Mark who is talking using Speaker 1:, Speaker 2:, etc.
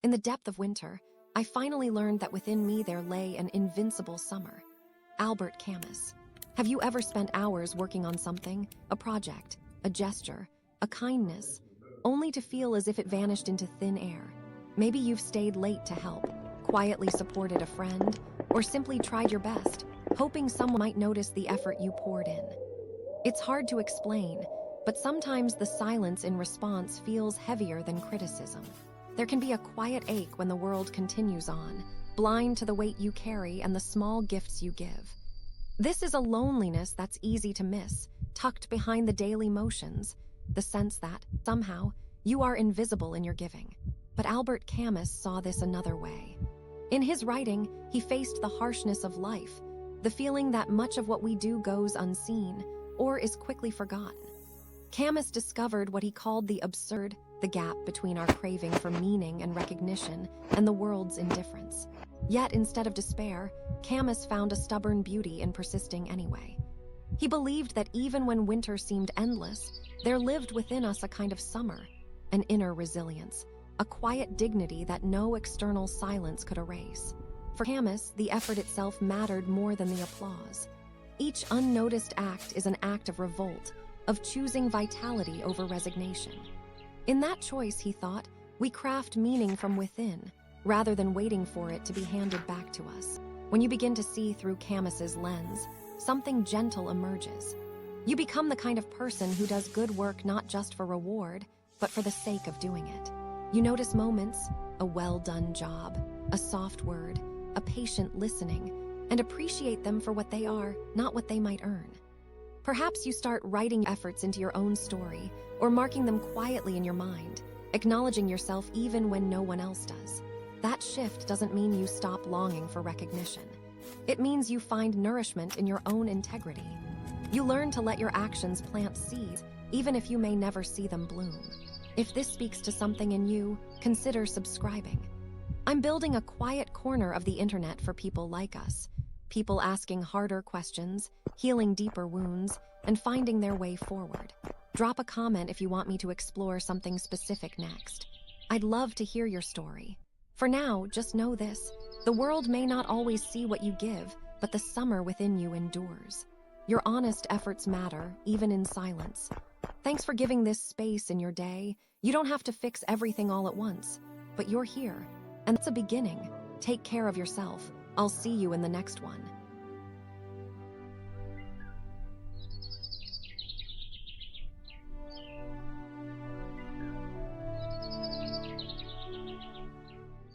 Speaker 1: In the depth of winter, I finally learned that within me there lay an invincible summer. Albert Camus. Have you ever spent hours working on something, a project, a gesture, a kindness, only to feel as if it vanished into thin air? Maybe you've stayed late to help, quietly supported a friend, or simply tried your best, hoping someone might notice the effort you poured in. It's hard to explain, but sometimes the silence in response feels heavier than criticism. There can be a quiet ache when the world continues on, blind to the weight you carry and the small gifts you give. This is a loneliness that's easy to miss, tucked behind the daily motions, the sense that, somehow, you are invisible in your giving. But Albert Camus saw this another way. In his writing, he faced the harshness of life, the feeling that much of what we do goes unseen or is quickly forgotten. Camus discovered what he called the absurd, the gap between our craving for meaning and recognition and the world's indifference. Yet, instead of despair, Camus found a stubborn beauty in persisting anyway. He believed that even when winter seemed endless, there lived within us a kind of summer, an inner resilience, a quiet dignity that no external silence could erase. For Camus, the effort itself mattered more than the applause. Each unnoticed act is an act of revolt, of choosing vitality over resignation. In that choice, he thought, we craft meaning from within, rather than waiting for it to be handed back to us. When you begin to see through Camus's lens, something gentle emerges. You become the kind of person who does good work not just for reward, but for the sake of doing it. You notice moments, a well-done job, a soft word, a patient listening, and appreciate them for what they are, not what they might earn. Perhaps you start writing efforts into your own story, or marking them quietly in your mind, acknowledging yourself even when no one else does. That shift doesn't mean you stop longing for recognition. It means you find nourishment in your own integrity. You learn to let your actions plant seeds, even if you may never see them bloom. If this speaks to something in you, consider subscribing. I'm building a quiet corner of the internet for people like us, people asking harder questions, healing deeper wounds, and finding their way forward. Drop a comment if you want me to explore something specific next. I'd love to hear your story. For now, just know this: the world may not always see what you give, but the summer within you endures. Your honest efforts matter, even in silence. Thanks for giving this space in your day. You don't have to fix everything all at once, but you're here, and that's a beginning. Take care of yourself. I'll see you in the next one.